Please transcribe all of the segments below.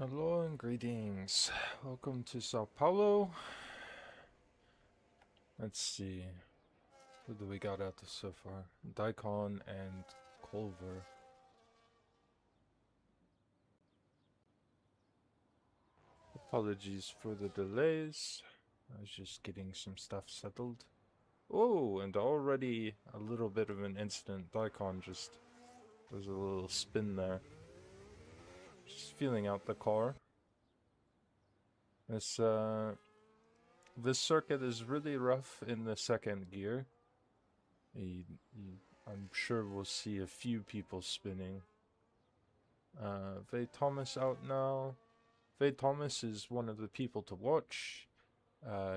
Hello and greetings. Welcome to Sao Paulo. Let's see. Who do we got out so far? Daikon and Culver. Apologies for the delays. I was just getting some stuff settled. Oh, and already a little bit of an incident. Daikon just does a little spin there. Just feeling out the car. This circuit is really rough in the second gear. I'm sure we'll see a few people spinning. Vay Thomas out now. Vay Thomas is one of the people to watch.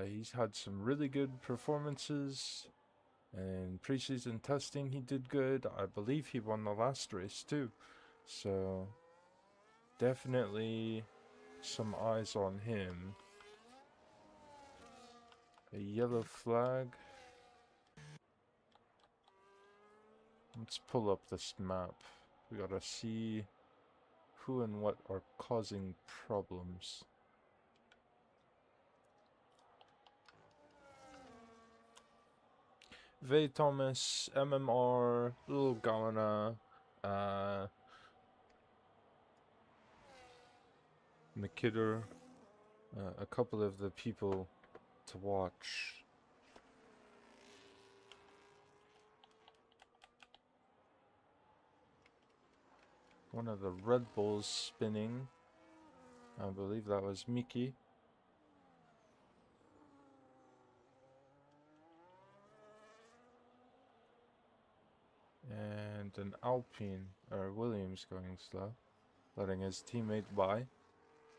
He's had some really good performances. In preseason testing, he did good. I believe he won the last race too. So, definitely some eyes on him. A yellow flag. Let's pull up this map. We gotta see who and what are causing problems. Vay Thomas, MMR, Little Gawana, McKidder, a couple of the people to watch. One of the Red Bulls spinning. I believe that was Miki. And an Alpine, or Williams going slow, letting his teammate by.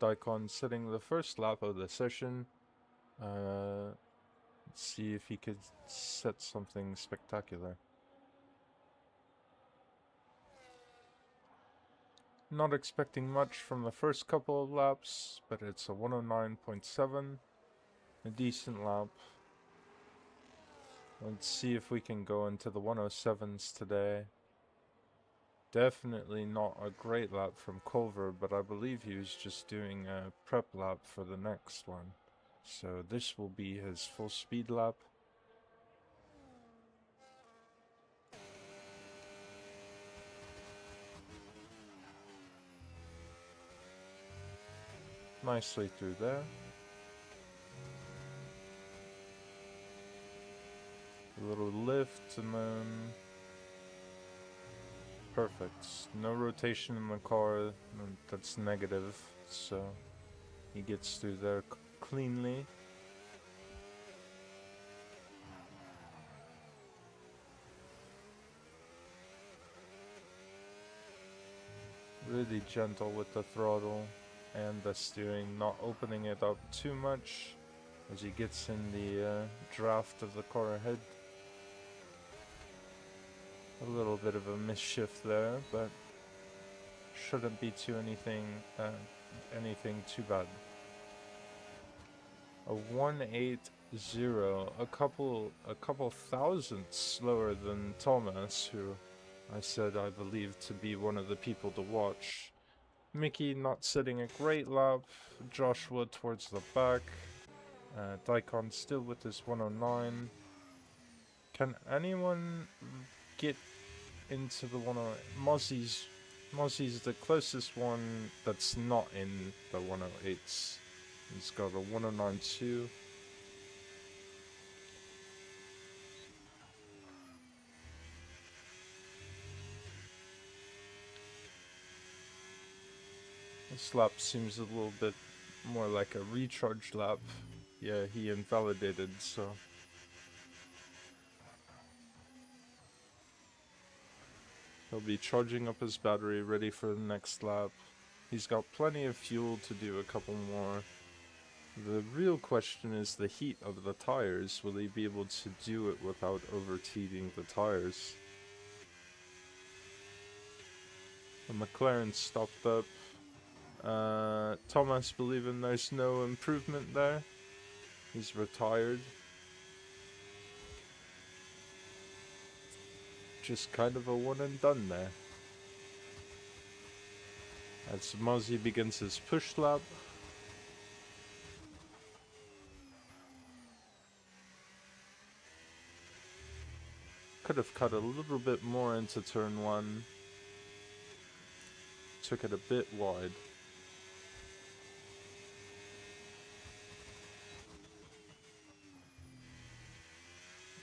Daikon sitting the first lap of the session. Let's see if he could set something spectacular. Not expecting much from the first couple of laps, but it's a 109.7, a decent lap. Let's see if we can go into the 107s today. Definitely not a great lap from Culver, but I believe he was just doing a prep lap for the next one. So this will be his full speed lap. Nicely through there. A little lift and then perfect. No rotation in the car, that's negative, so he gets through there cleanly. Really gentle with the throttle and the steering, not opening it up too much as he gets in the draft of the car ahead. A little bit of a misshift there, but shouldn't be anything too bad. A 180, a couple thousandths slower than Thomas, who I said I believe to be one of the people to watch. Mickey not setting a great lap, Joshua towards the back, Daikon still with his 109. Can anyone get into the 108? Mozzie's the closest one that's not in the 108s. He's got a 109.2. This lap seems a little bit more like a recharge lap. Yeah, he invalidated, so... He'll be charging up his battery, ready for the next lap. He's got plenty of fuel to do a couple more. The real question is the heat of the tires. Will he be able to do it without overheating the tires? The McLaren stopped up. Thomas believing there's no improvement there. He's retired. Just kind of a one and done there. As Mozzie begins his push lap. Could have cut a little bit more into turn 1. Took it a bit wide.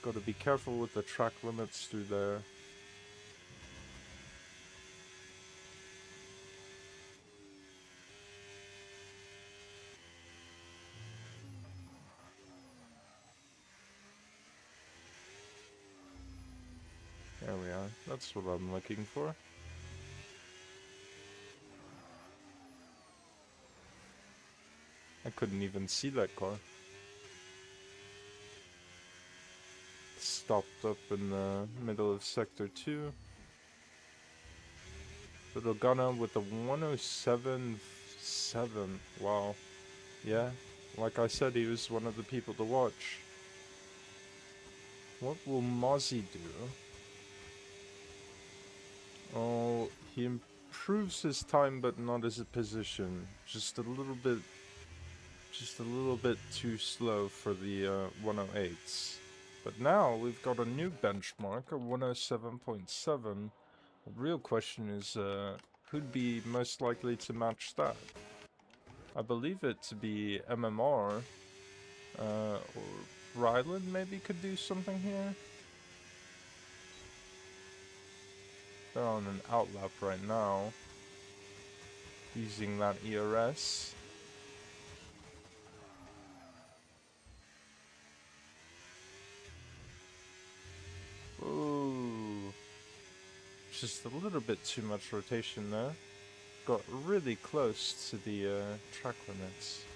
Got to be careful with the track limits through there. There we are. That's what I'm looking for. I couldn't even see that car. Stopped up in the middle of Sector 2. Little Gunna with the 107.7. Wow. Yeah, like I said, he was one of the people to watch. What will Mozzie do? Oh, he improves his time, but not his position. Just a little bit too slow for the 108s. But now we've got a new benchmark, a 107.7. The real question is, who'd be most likely to match that? I believe it to be MMR, or Ryland maybe could do something here. They're on an outlap right now, using that ERS. Ooh, just a little bit too much rotation there. Got really close to the track limits.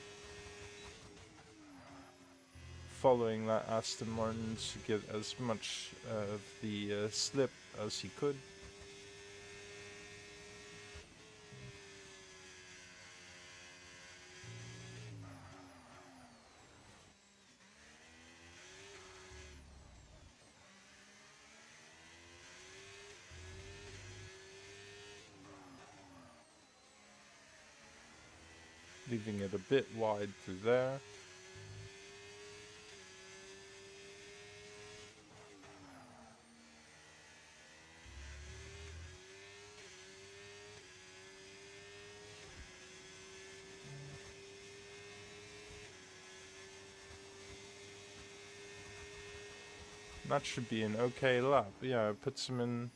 Following that Aston Martin to get as much of the slip as he could. Leaving it a bit wide through there. That should be an okay lap. Yeah, it puts him in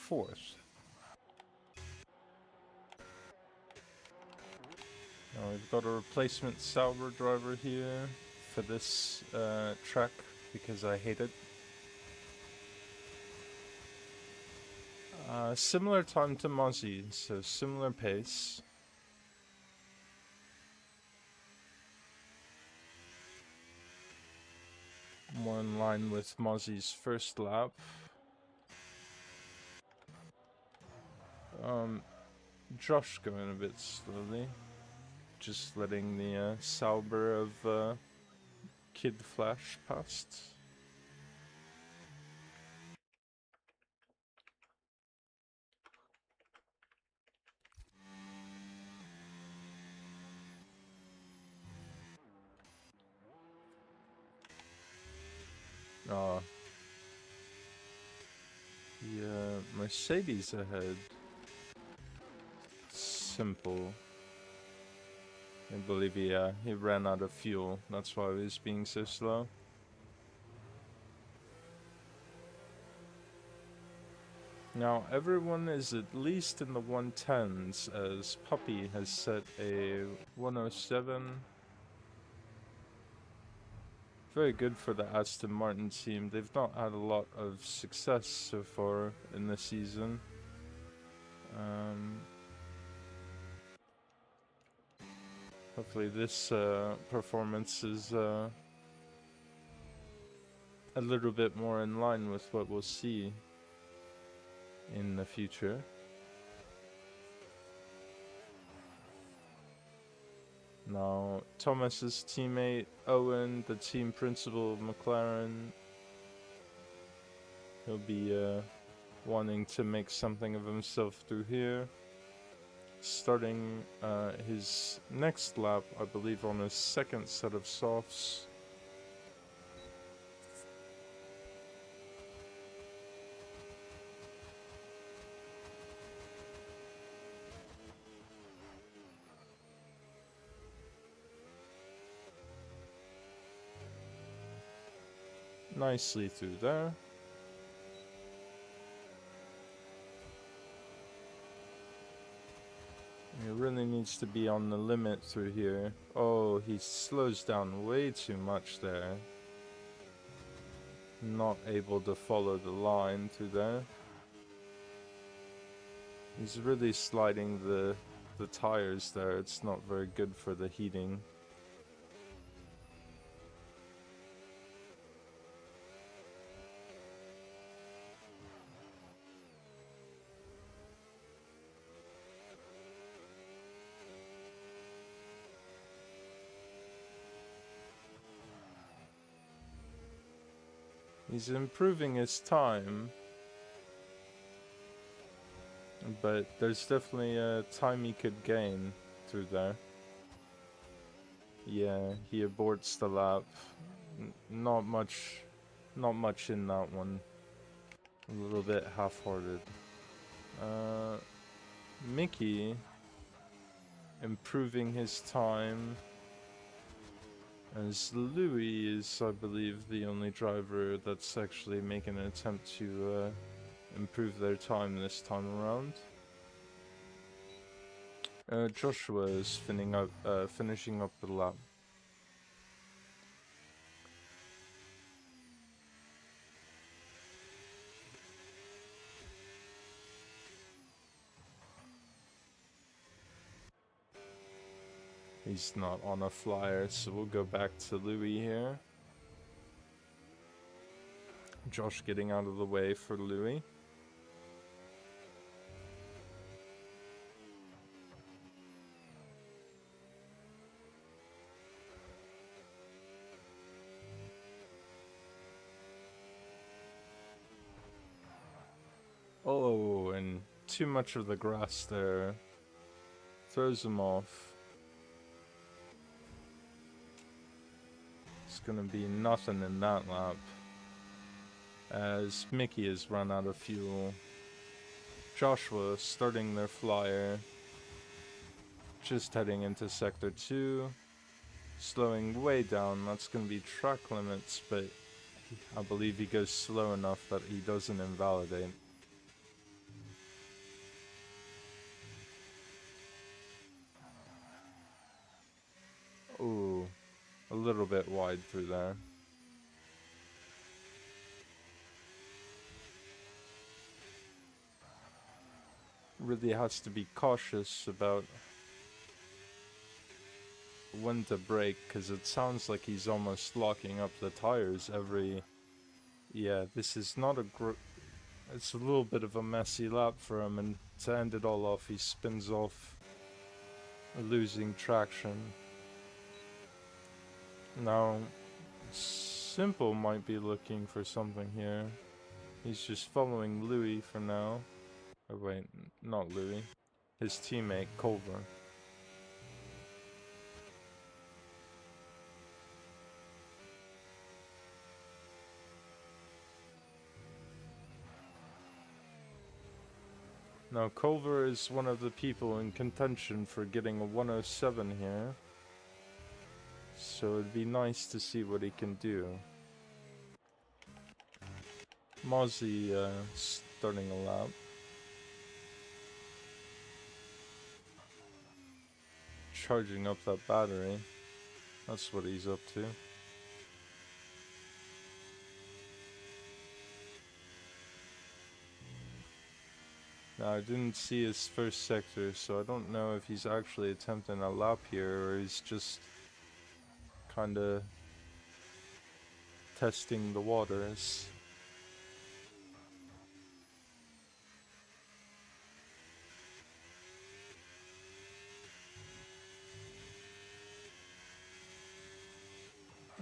4th. Now we've got a replacement Sauber driver here for this track because I hate it. Similar time to Mozzie, so similar pace. More in line with Mozzie's first lap. Josh going a bit slowly. Just letting the Sauber of Kid Flash past. Yeah, Mercedes ahead. Simple. I believe he ran out of fuel. That's why he was being so slow. Now everyone is at least in the 110s as Puppy has set a 107. Very good for the Aston Martin team. They've not had a lot of success so far in the season. Hopefully this performance is a little bit more in line with what we'll see in the future. Now, Thomas's teammate Owen, the team principal of McLaren, he'll be wanting to make something of himself through here. starting his next lap, I believe, on his second set of softs. Nicely through there. He really needs to be on the limit through here. Oh, he slows down way too much there. Not able to follow the line through there. He's really sliding the tires there. It's not very good for the heating. He's improving his time, but there's definitely a time he could gain through there. Yeah, he aborts the lap. Not much in that one. A little bit half-hearted. Mickey improving his time, as Louis is, I believe, the only driver that's actually making an attempt to improve their time this time around. Joshua is finishing up the lap. He's not on a flyer, so we'll go back to Louis here. Josh getting out of the way for Louis. Oh, and too much of the grass there. Throws him off. It's gonna be nothing in that lap, as Mickey has run out of fuel. Joshua starting their flyer, just heading into sector 2, slowing way down. That's gonna be track limits, but I believe he goes slow enough that he doesn't invalidate. Ooh, a little bit wide through there. Really has to be cautious about when to brake, because it sounds like he's almost locking up the tires every... Yeah, this is not a it's a little bit of a messy lap for him, and to end it all off, he spins off, losing traction. Now, Simple might be looking for something here. He's just following Louis for now. Oh wait, not Louis. His teammate, Culver. Now, Culver is one of the people in contention for getting a 107 here. So it'd be nice to see what he can do. Mozzie starting a lap. Charging up that battery. That's what he's up to. Now, I didn't see his first sector, so I don't know if he's actually attempting a lap here, or he's just kinda testing the waters.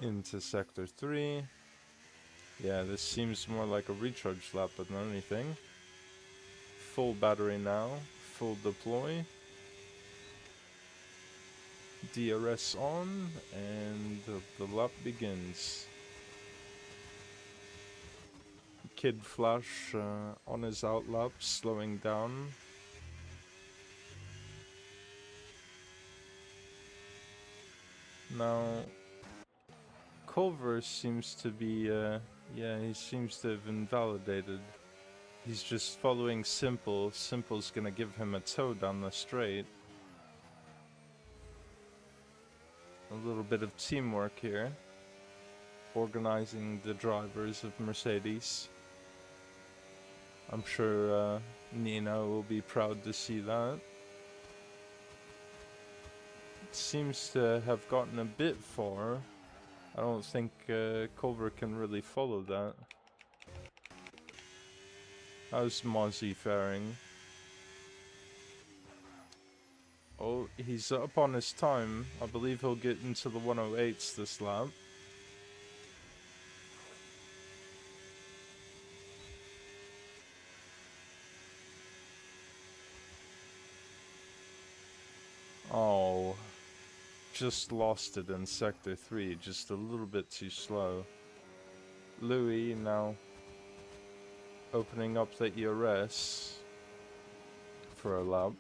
Into sector 3. Yeah, this seems more like a recharge lap than anything. Full battery now, full deploy. DRS on, and the lap begins. Kid Flash on his outlap, slowing down. Now, Culver seems to be, yeah, he seems to have invalidated. He's just following Simple. Simple's gonna give him a tow down the straight. A little bit of teamwork here. Organizing the drivers of Mercedes. I'm sure Nina will be proud to see that. It seems to have gotten a bit far. I don't think Culver can really follow that. How's Mozzie faring? Oh, he's up on his time. I believe he'll get into the 108s this lap. Oh, just lost it in Sector 3, just a little bit too slow. Louis now opening up the ERS for a lap.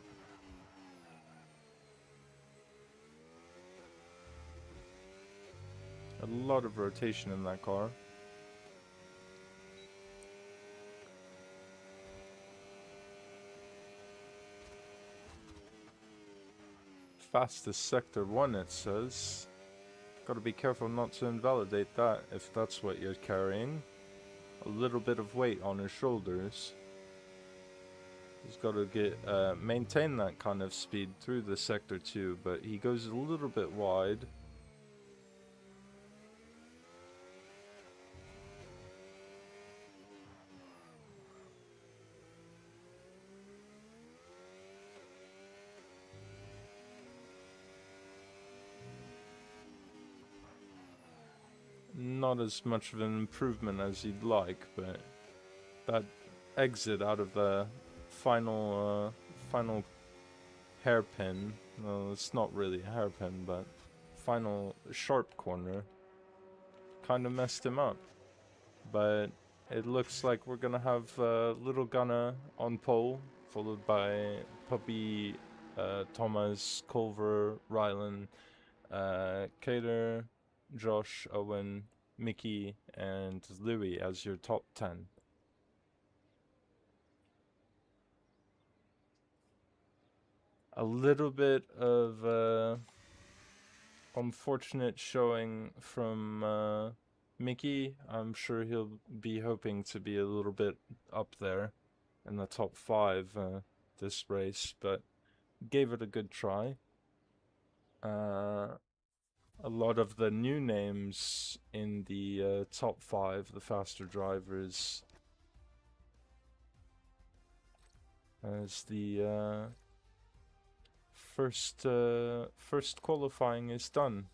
A lot of rotation in that car. Fastest Sector 1, it says. Gotta be careful not to invalidate that if that's what you're carrying. A little bit of weight on his shoulders. He's gotta get maintain that kind of speed through the Sector 2, but he goes a little bit wide. Not as much of an improvement as he'd like, but that exit out of the final hairpin, well, it's not really a hairpin, but final sharp corner kind of messed him up. But it looks like we're gonna have Little Gunner on pole, followed by Puppy, Thomas, Culver, Rylan, Cater, Josh, Owen, Mickey, and Louis as your top 10. A little bit of unfortunate showing from Mickey. I'm sure he'll be hoping to be a little bit up there in the top 5 this race, but gave it a good try. A lot of the new names in the top 5, the faster drivers, as the first qualifying is done.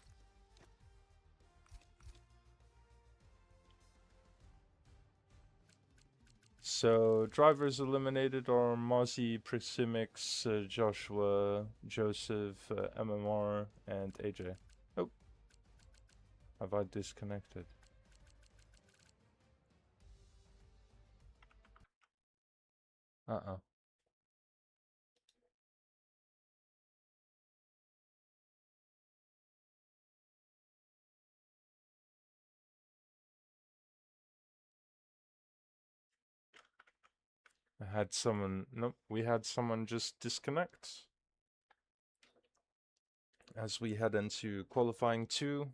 So drivers eliminated are Mozzie, Prisimics, Joshua, Joseph, MMR, and AJ. Oh, have I disconnected? Uh-oh. I had someone, nope, we had someone just disconnect. As we head into qualifying 2,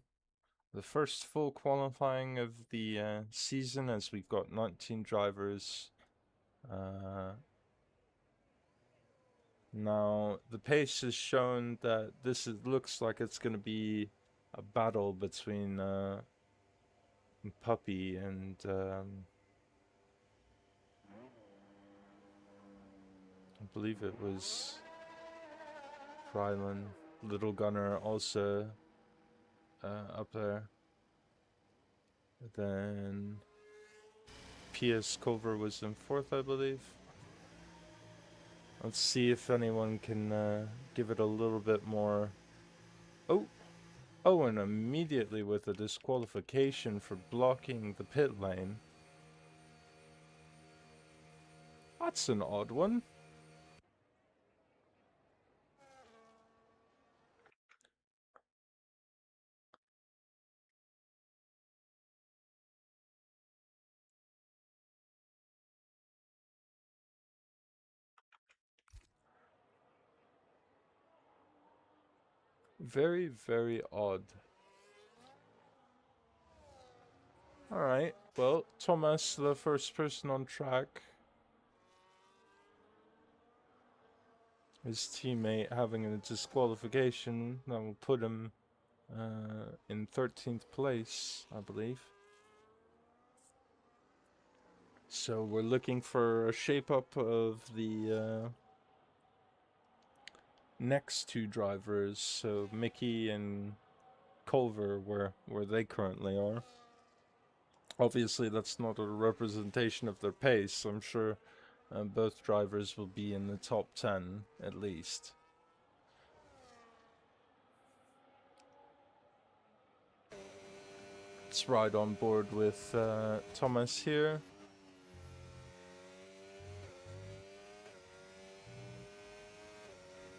the first full qualifying of the season, as we've got 19 drivers. Now, the pace has shown that looks like it's going to be a battle between Puppy and I believe it was Rylan. Little Gunner also up there. Then P.S. Culver was in 4th, I believe. Let's see if anyone can give it a little bit more Oh, oh, and immediately with a disqualification for blocking the pit lane. That's an odd one. Very, very odd. Alright, well, Thomas, the first person on track. His teammate having a disqualification that will put him in 13th place, I believe. So we're looking for a shape-up of the next two drivers, so Mickey and Culver, where they currently are. Obviously, that's not a representation of their pace. I'm sure both drivers will be in the top 10 at least. Let's ride on board with Thomas here.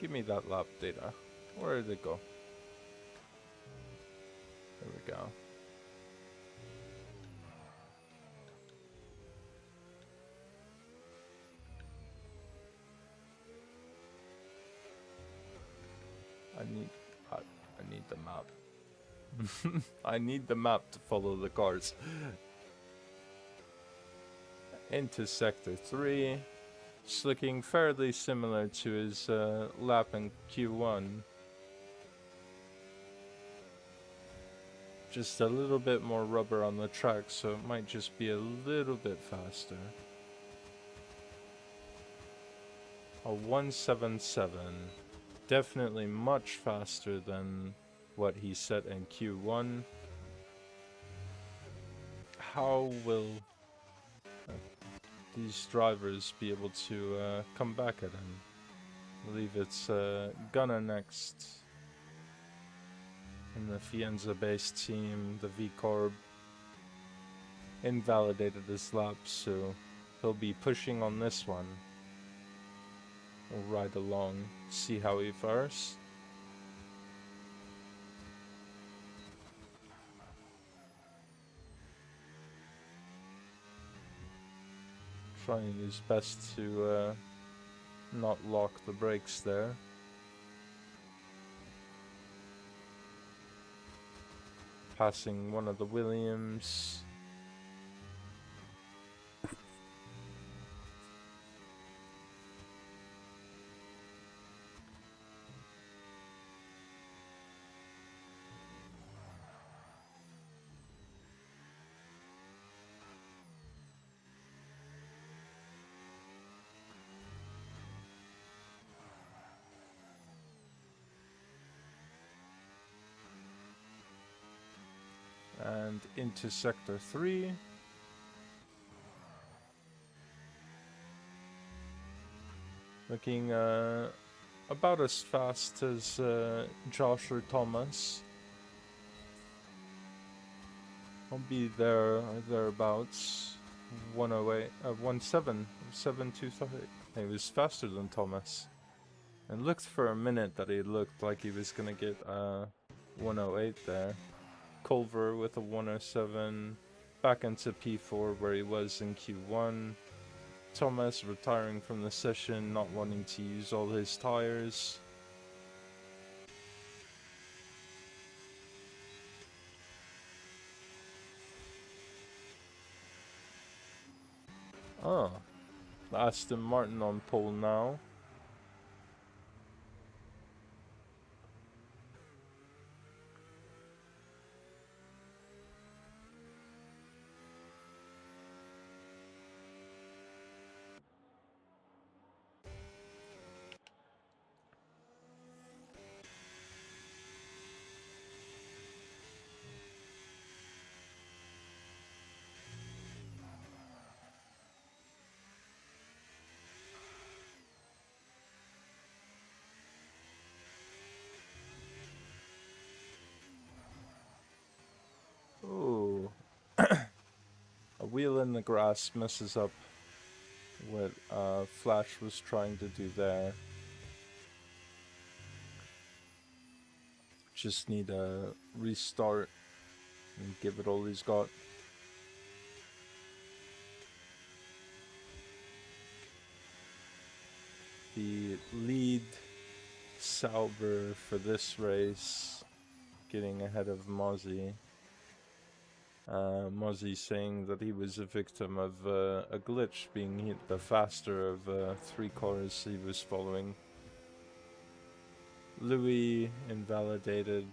Give me that lap data. Where did it go? There we go. I need the map. I need the map to follow the cars. Into sector 3. It's looking fairly similar to his lap in Q1. Just a little bit more rubber on the track, so it might just be a little bit faster. A 177. Definitely much faster than what he set in Q1. How will these drivers be able to come back at him? I believe it's Gunnar next in the Fienza-based team. The V-Corb invalidated his lap, so he'll be pushing on this one. We'll ride along, see how he fares. Trying his best to not lock the brakes there. Passing one of the Williams. And into sector 3. Looking about as fast as Josh or Thomas. I'll be there or thereabouts. 108, 725. He was faster than Thomas. And looked for a minute that he looked like he was gonna get 108 there. Culver with a 107, back into P4 where he was in Q1. Thomas retiring from the session, not wanting to use all his tires. Oh, Aston Martin on pole now. wheel in the grass messes up what Flash was trying to do there. Just need a restart and give it all he's got. The lead Sauber for this race, getting ahead of Mozzie. Mozzie saying that he was a victim of a glitch, being the faster of 3 cars he was following. Louis invalidated.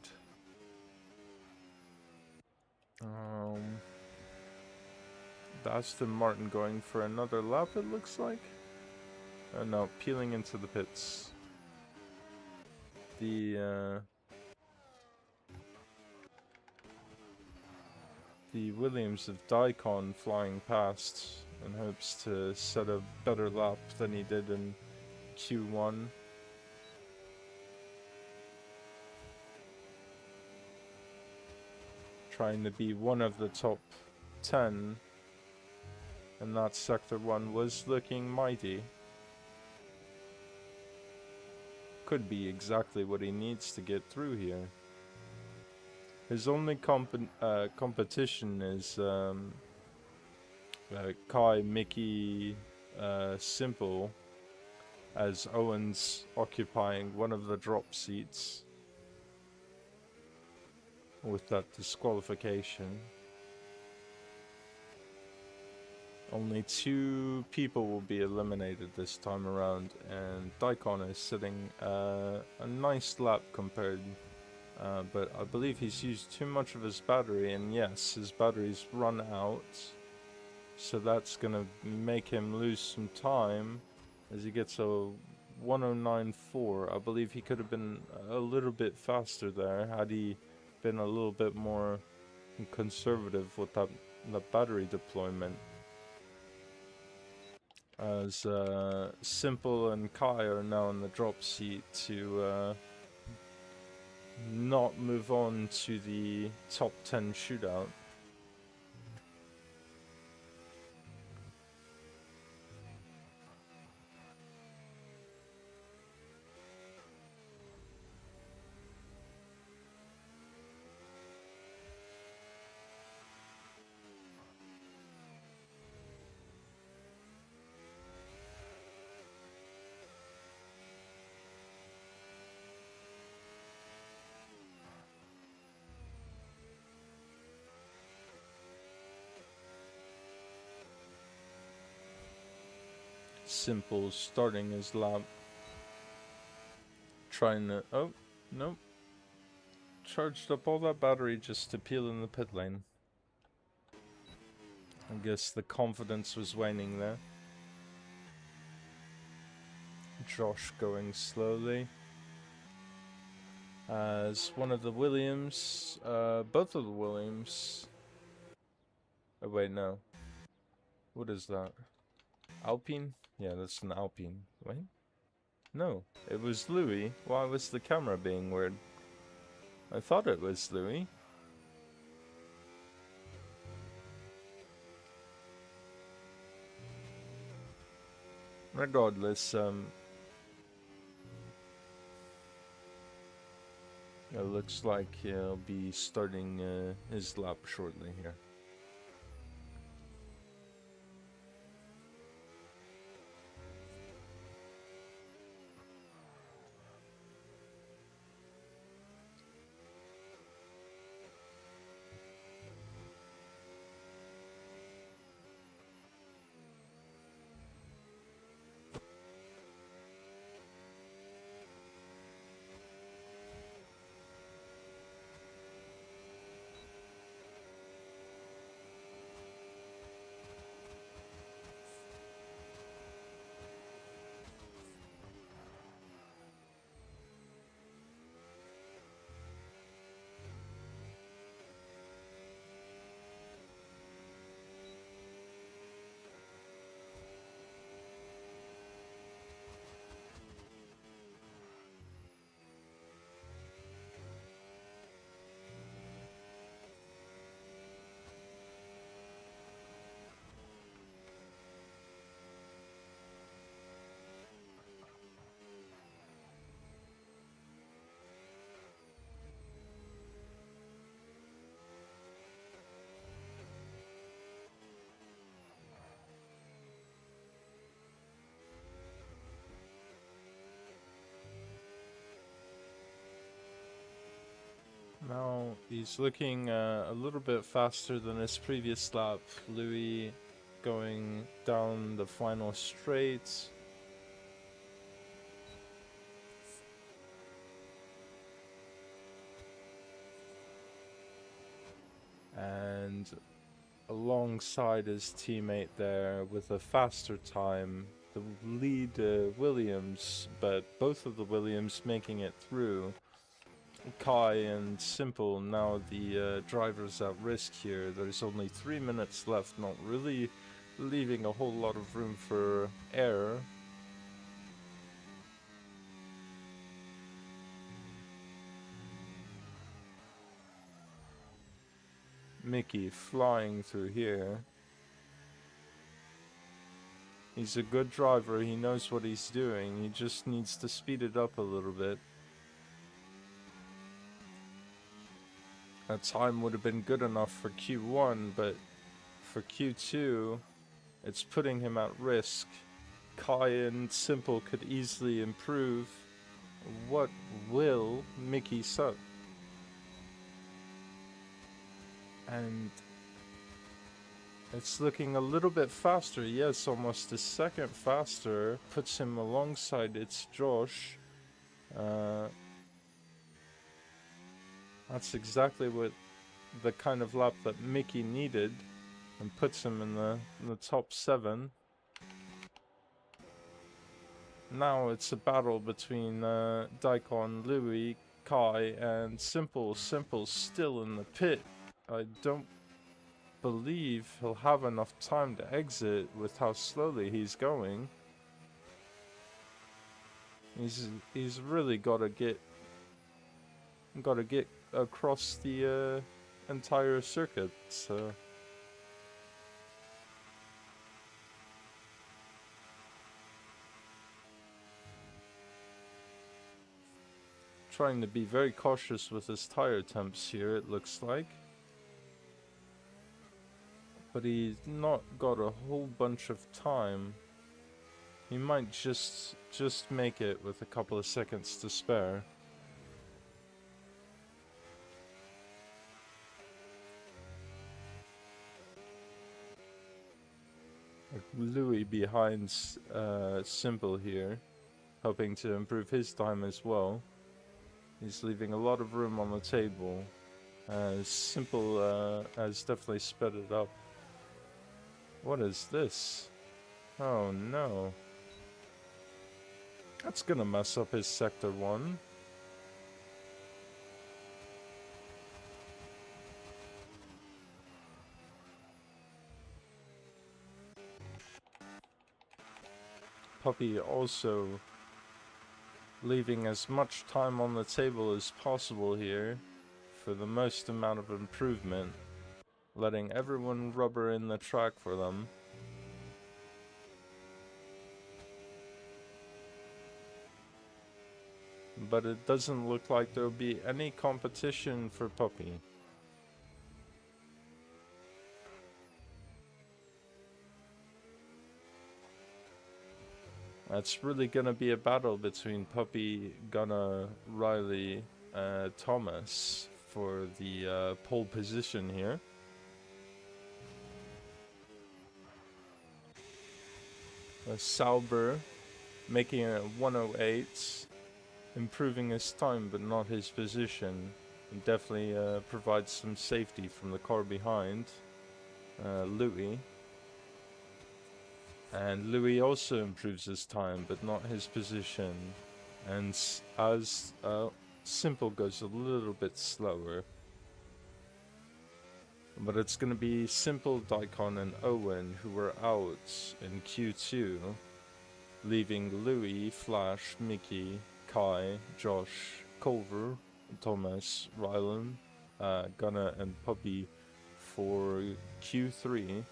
The Aston Martin going for another lap, it looks like. No, peeling into the pits. The Williams of Daikon flying past in hopes to set a better lap than he did in Q1. Trying to be one of the top 10, and that Sector 1 was looking mighty. Could be exactly what he needs to get through here. His only competition is Kai, Mickey, Simple, as Owen's occupying one of the drop seats with that disqualification. Only 2 people will be eliminated this time around, and Daikon is sitting a nice lap compared, but I believe he's used too much of his battery, and yes, his battery's run out, so that's gonna make him lose some time as he gets a 109.4. I believe he could have been a little bit faster there had he been a little bit more conservative with that battery deployment. As Simple and Kai are now in the drop seat to not move on to the top 10 shootout. Simple starting his lap, trying to, oh, nope, charged up all that battery just to peel in the pit lane. I guess the confidence was waning there. Josh going slowly, as one of the Williams, both of the Williams, oh wait, no, what is that, Alpine? Yeah, that's an Alpine. Wait. No, it was Louis. Why was the camera being weird? I thought it was Louis. Regardless, it looks like he'll be starting his lap shortly here. He's looking a little bit faster than his previous lap. Louis going down the final straight. And alongside his teammate there with a faster time, the lead Williams, but both of the Williams making it through. Kai and Simple now the drivers at risk here. There's only 3 minutes left, not really leaving a whole lot of room for error. Mickey flying through here. He's a good driver, he knows what he's doing, he just needs to speed it up a little bit. That time would have been good enough for Q1, but for Q2, it's putting him at risk. Kai and Simple could easily improve. What will Mickey set? And it's looking a little bit faster. Yes, almost a second faster. Puts him alongside it's Josh. That's exactly what the kind of lap that Mickey needed, and puts him in the top 7. Now it's a battle between Daikon, Louis, Kai, and Simple. Simple's still in the pit. I don't believe he'll have enough time to exit with how slowly he's going. He's really gotta get across the entire circuit, so trying to be very cautious with his tire temps here, it looks like. But he's not got a whole bunch of time. He might just make it with a couple of seconds to spare. Louis behind Simple here, hoping to improve his time as well. He's leaving a lot of room on the table. Simple has definitely sped it up. What is this? Oh no. That's gonna mess up his Sector 1. Puppy also leaving as much time on the table as possible here for the most amount of improvement, letting everyone rubber in the track for them. But it doesn't look like there'll be any competition for Puppy. That's really gonna be a battle between Puppy, Gunnar, Riley, Thomas for the pole position here. Sauber making it 108, improving his time but not his position. And definitely provides some safety from the car behind. Louis. And Louis also improves his time, but not his position. And as Simple goes a little bit slower. But it's going to be Simple, Daikon, and Owen who were out in Q2, leaving Louis, Flash, Mickey, Kai, Josh, Culver, Thomas, Rylan, Gunnar, and Puppy for Q3.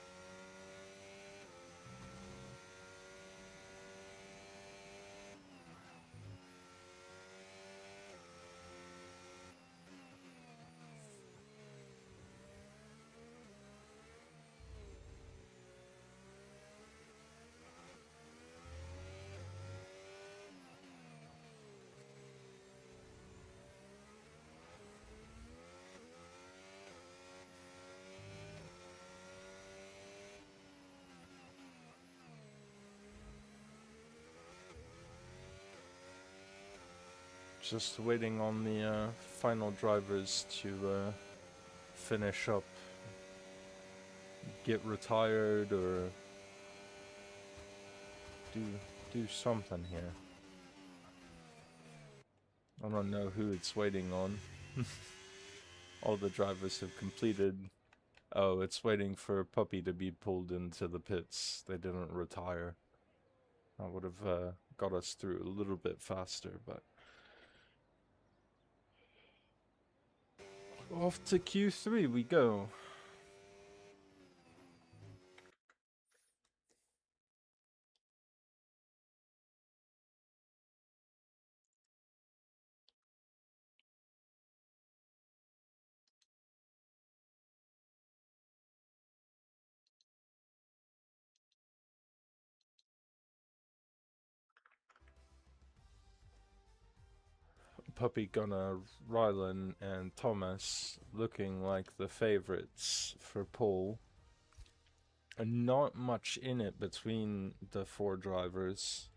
Just waiting on the final drivers to finish up, get retired, or do something here. I don't know who it's waiting on. All the drivers have completed. Oh, it's waiting for Puppy to be pulled into the pits. They didn't retire. That would have got us through a little bit faster, but... Off to Q3 we go. Puppy Gunner, Rylan, and Thomas looking like the favorites for pole. And not much in it between the four drivers.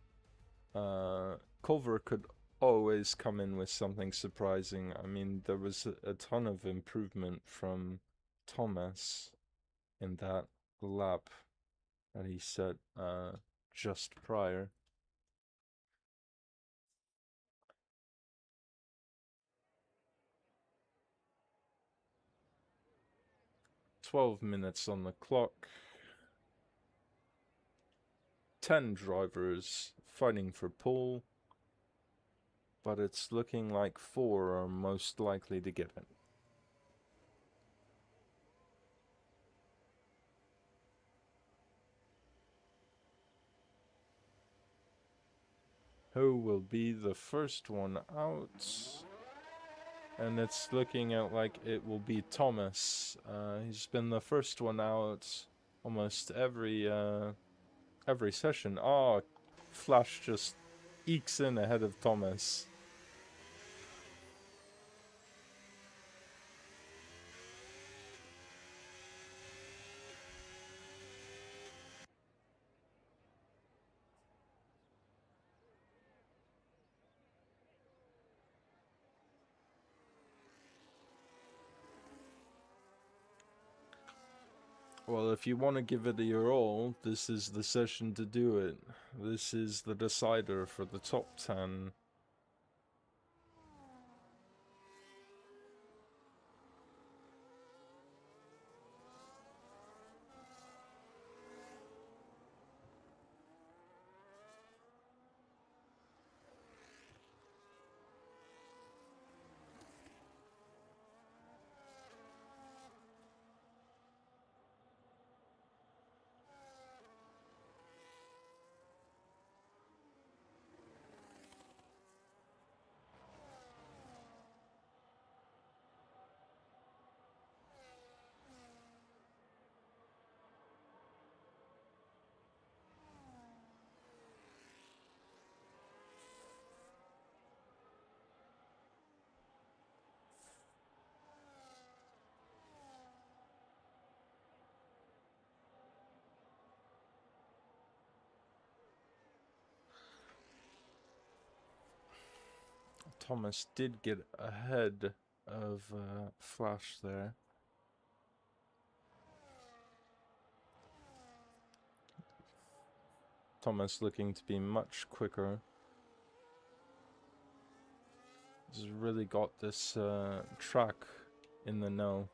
Culver could always come in with something surprising. I mean, there was a ton of improvement from Thomas in that lap that he set just prior. 12 minutes on the clock. 10 drivers fighting for pole, but it's looking like 4 are most likely to get it. Who will be the first one out? And it's looking out like it will be Thomas. He's been the first one out almost every session. Oh, Flash just ekes in ahead of Thomas. Well, if you want to give it your all, this is the session to do it. This is the decider for the top 10. Thomas did get ahead of Flash there. Thomas looking to be much quicker. He's really got this track in the know.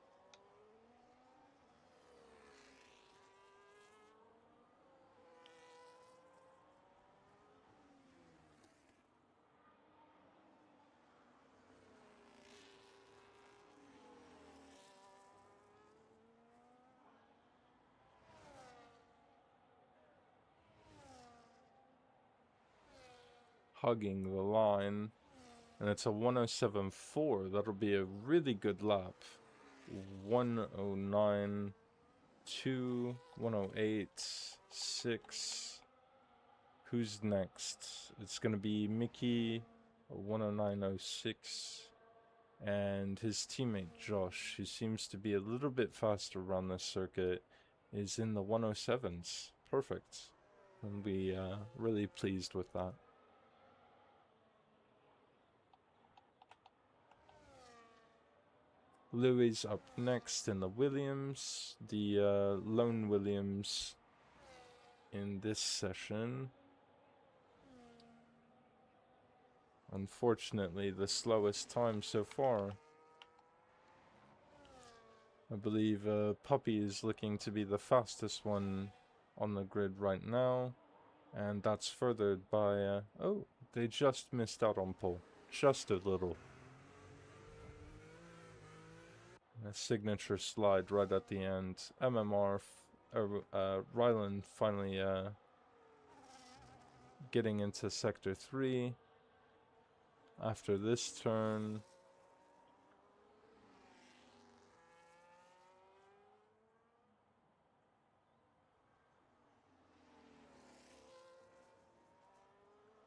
Hugging the line. And it's a 107.4. That'll be a really good lap. 109.2, 108.6. Who's next? It's going to be Mickey, 109.06. And his teammate Josh, who seems to be a little bit faster around this circuit, is in the 107s. Perfect. I'll be really pleased with that. Louis up next in the Williams, the lone Williams in this session. Unfortunately, the slowest time so far. I believe Puppy is looking to be the fastest one on the grid right now. And that's furthered by... oh, they just missed out on pole. Just a little. A signature slide right at the end. MMR, Ryland finally getting into sector 3 after this turn.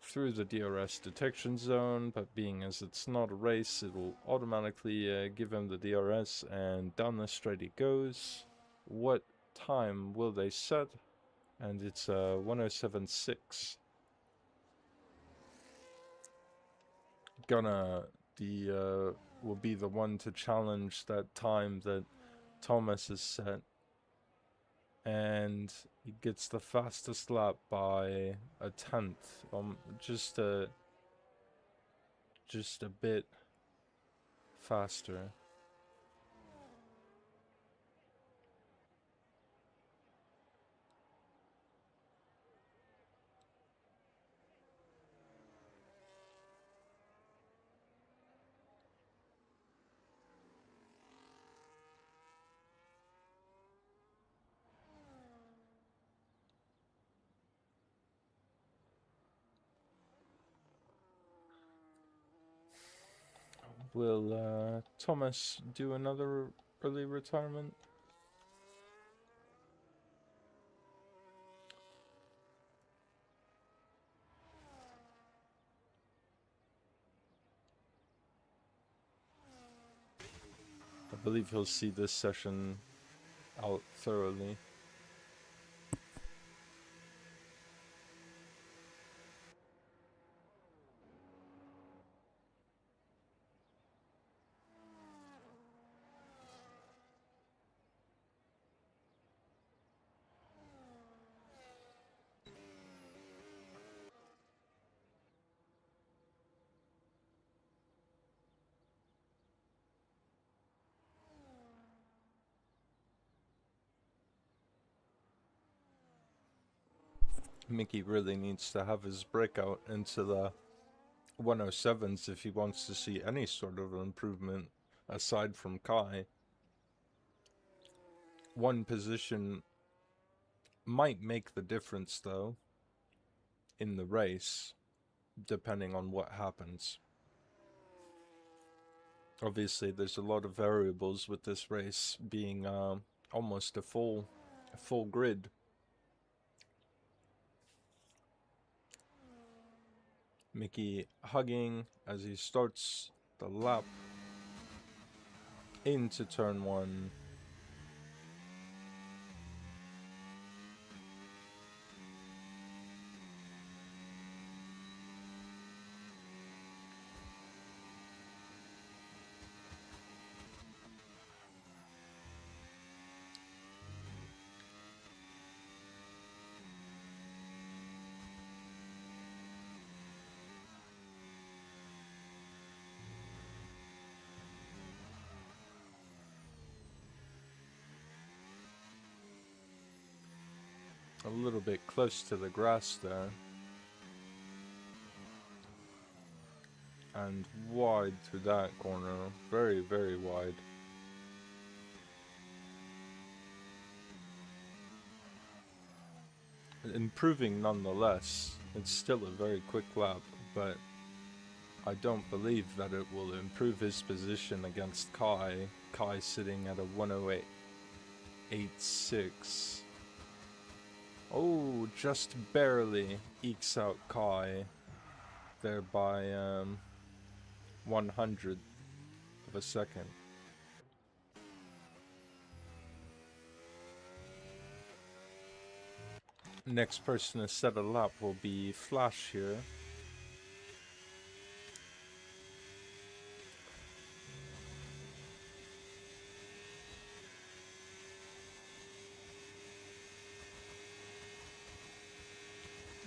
Through the DRS detection zone, but being as it's not a race, it will automatically give him the DRS, and down the straight he goes. What time will they set? And it's 1:07.6. Gonna will be the one to challenge that time that Thomas has set, and he gets the fastest lap by a tenth, just a bit faster. Will Thomas do another early retirement? I believe he'll see this session out thoroughly. Mickey really needs to have his breakout into the 107s if he wants to see any sort of improvement aside from Kai. One position might make the difference though in the race, depending on what happens. Obviously there's a lot of variables with this race being almost a full grid. Mickey hugging as he starts the lap into turn 1. A little bit close to the grass there. And wide through that corner. Very, very wide. Improving nonetheless. It's still a very quick lap, but I don't believe that it will improve his position against Kai. Kai sitting at a 1:08.86. Oh, just barely ekes out Kai there by 100th of a second. Next person to set a lap will be Flash here.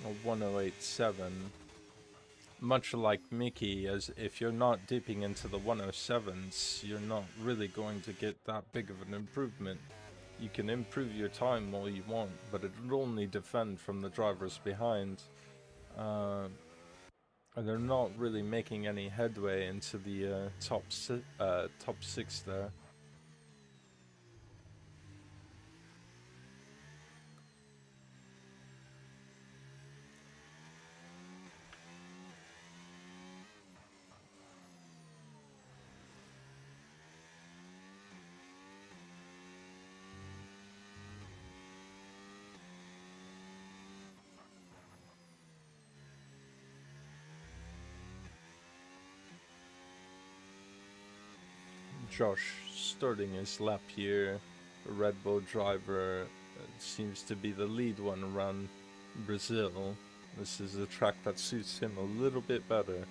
or 1087. Much like Mickey, as if you're not dipping into the 107s, you're not really going to get that big of an improvement. You can improve your time all you want, but it'll only defend from the drivers behind. And they're not really making any headway into the top 6 there. Josh starting his lap here. A Red Bull driver seems to be the lead one around Brazil. This is a track that suits him a little bit better.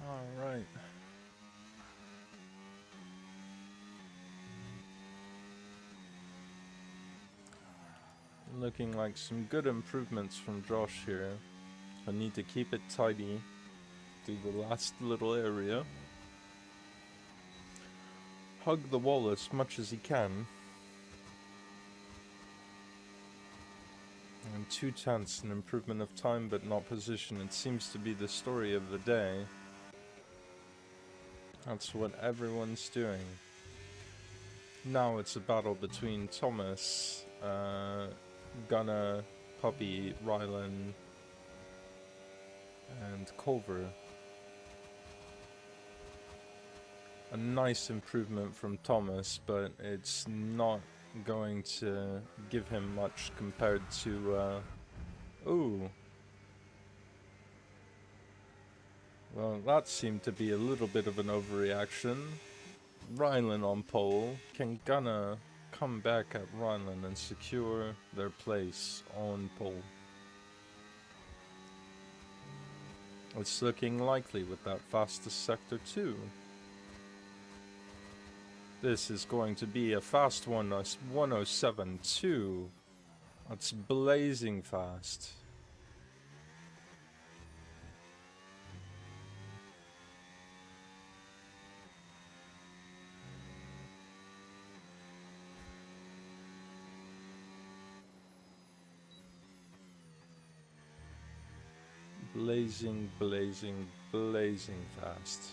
Alright. Looking like some good improvements from Josh here. I need to keep it tidy through the last little area. Hug the wall as much as he can. And 2/10, an improvement of time but not position. It seems to be the story of the day. That's what everyone's doing. Now it's a battle between Thomas, Gunnar, Puppy, Rylan, and Culver. A nice improvement from Thomas, but it's not going to give him much compared to, ooh. Well, that seemed to be a little bit of an overreaction. Rylan on pole. Can Gunnar come back at Rylan and secure their place on pole? It's looking likely with that fastest sector too. This is going to be a fast one, 107.2. That's blazing fast. Blazing, blazing, blazing fast.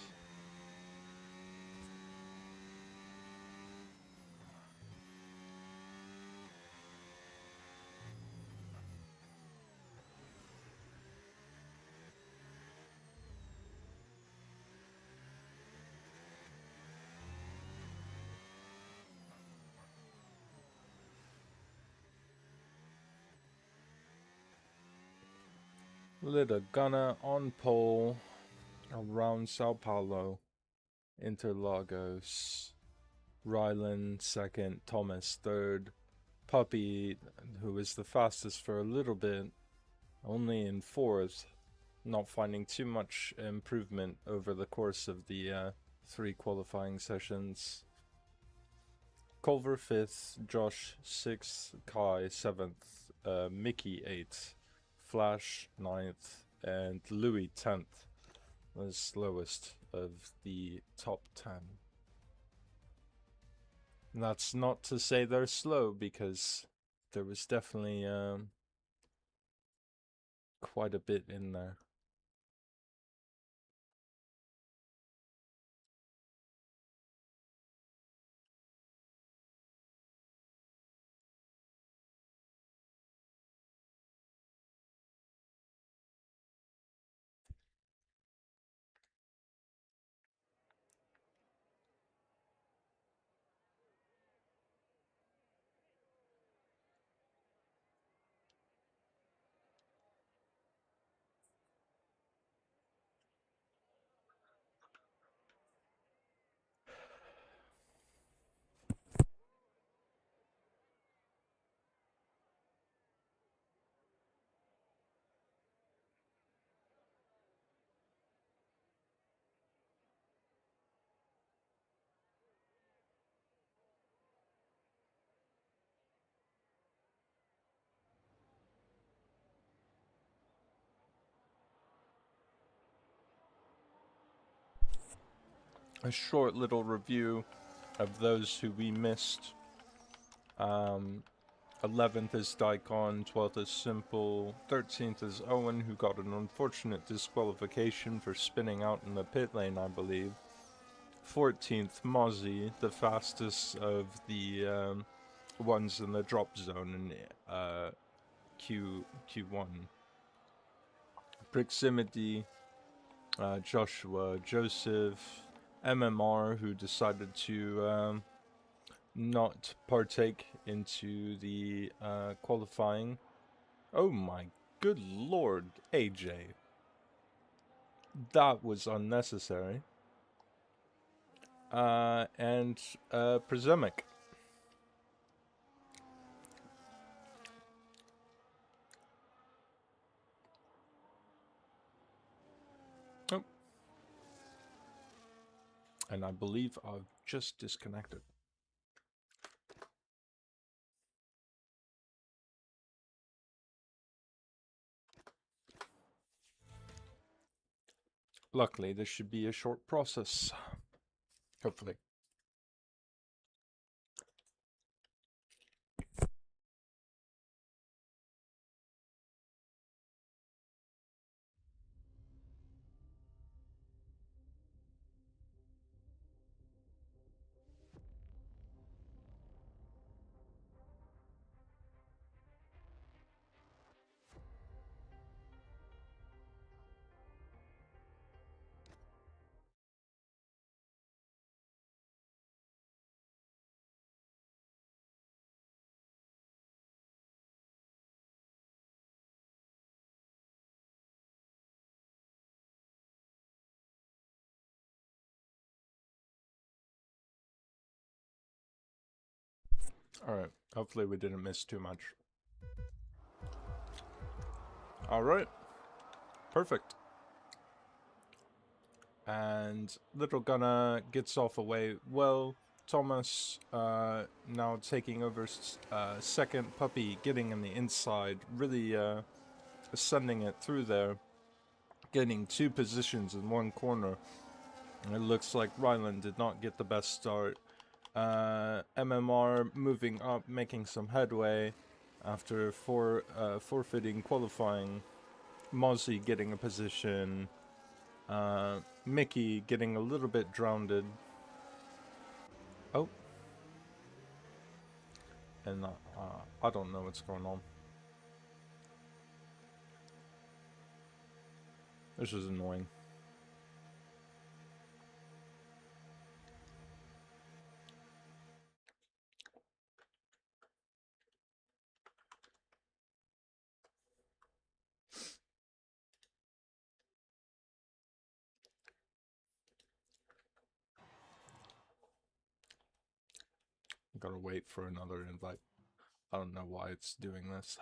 Lit a gunner on pole around Sao Paulo. Interlagos. Ryland second, Thomas third. Puppy, who was the fastest for a little bit, only in fourth, not finding too much improvement over the course of the 3 qualifying sessions. Culver 5th, Josh 6th, Kai 7th, Mickey 8th, Flash 9th, and Louis 10th, the slowest of the top 10. And that's not to say they're slow, because there was definitely quite a bit in there. A short little review of those who we missed. 11th is Daikon, 12th is Simple, 13th is Owen, who got an unfortunate disqualification for spinning out in the pit lane, I believe. 14th, Mozzie, the fastest of the ones in the drop zone in Q1. Proximity, Joshua, Joseph, MMR, who decided to not partake into the qualifying. Oh my good lord, AJ. That was unnecessary. And Prezemic. Oh. And I believe I've just disconnected. Luckily, this should be a short process. Hopefully. Alright, hopefully we didn't miss too much. Alright, perfect. And Little Gunner gets off away well. Thomas now taking over second. Puppy getting in the inside, really ascending it through there, getting 2 positions in 1 corner. And it looks like Ryland did not get the best start. MMR moving up, making some headway after forfeiting qualifying. Mozzie getting a position. Mickey getting a little bit drowned. Oh. And I don't know what's going on. This is annoying. Gotta wait for another invite. I don't know why it's doing this.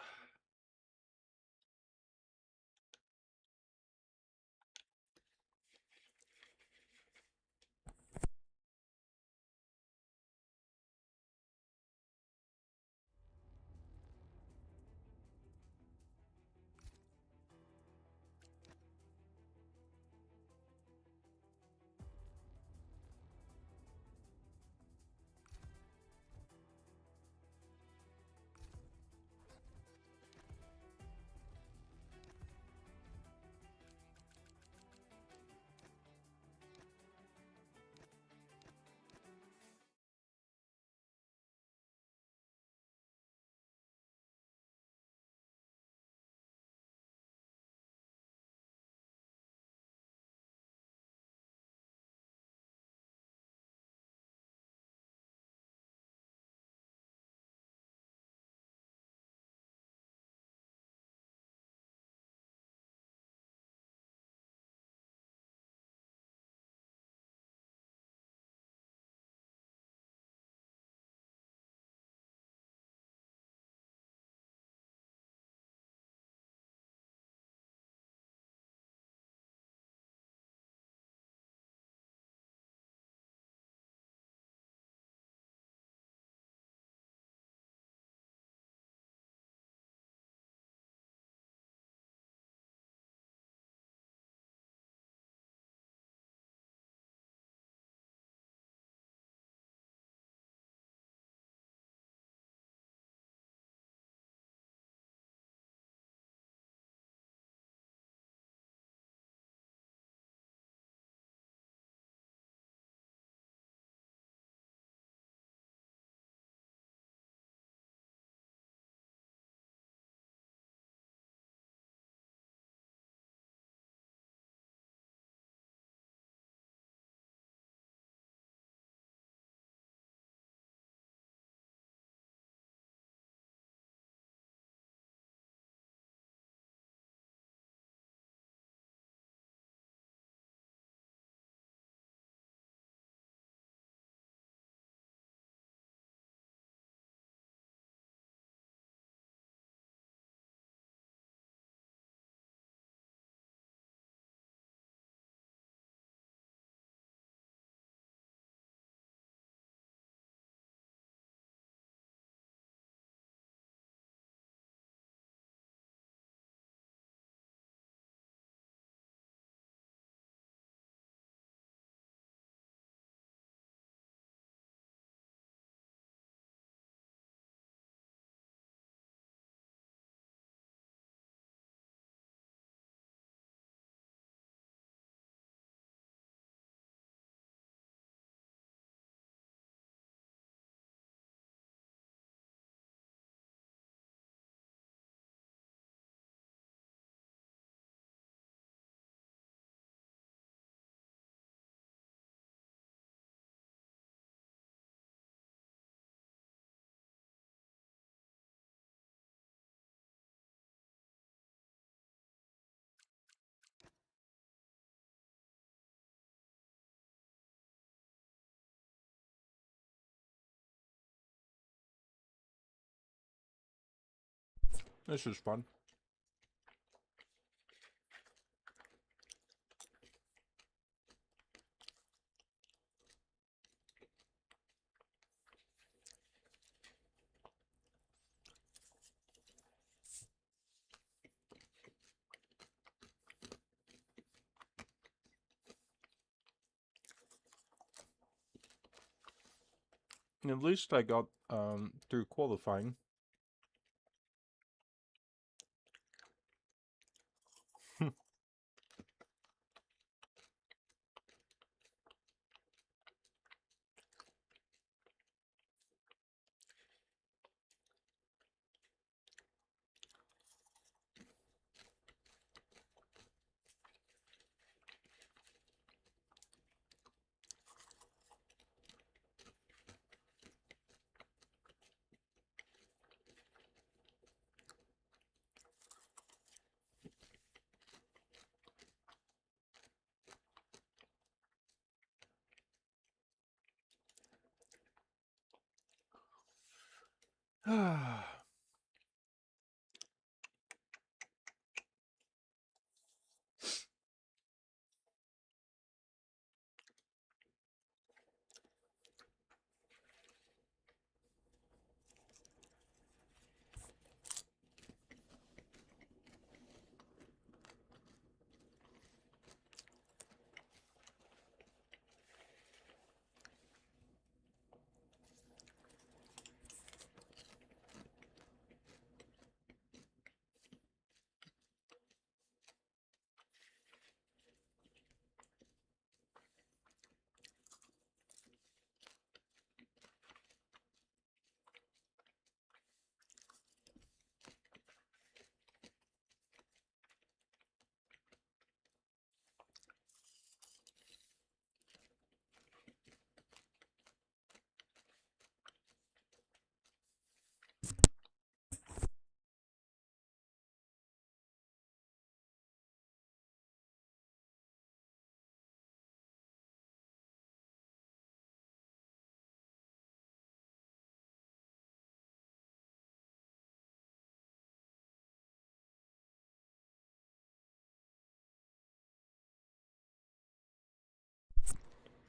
This is fun. At least I got through qualifying.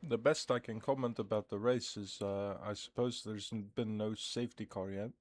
The best I can comment about the race is, I suppose there's been no safety car yet.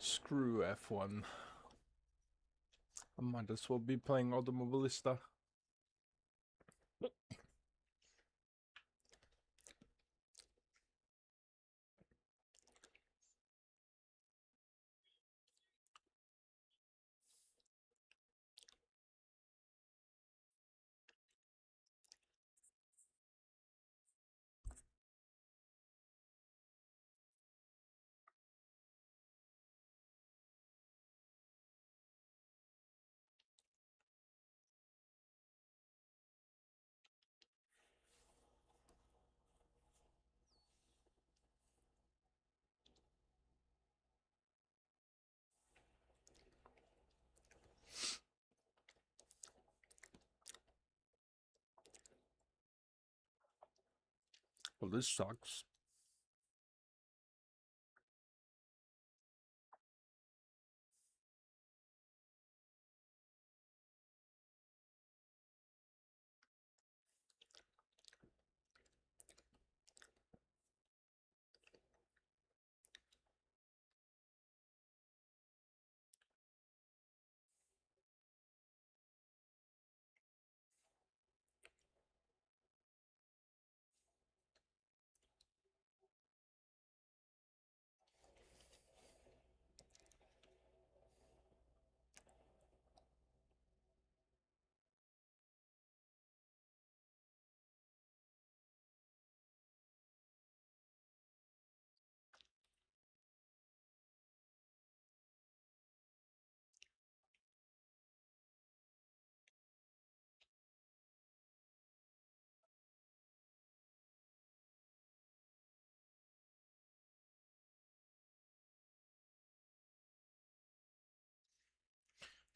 Screw F1. I might as well be playing Automobilista. Well, this sucks.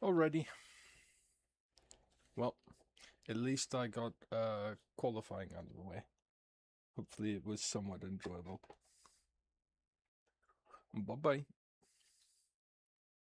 Alrighty. Well, at least I got qualifying out of the way. Hopefully it was somewhat enjoyable. Bye bye.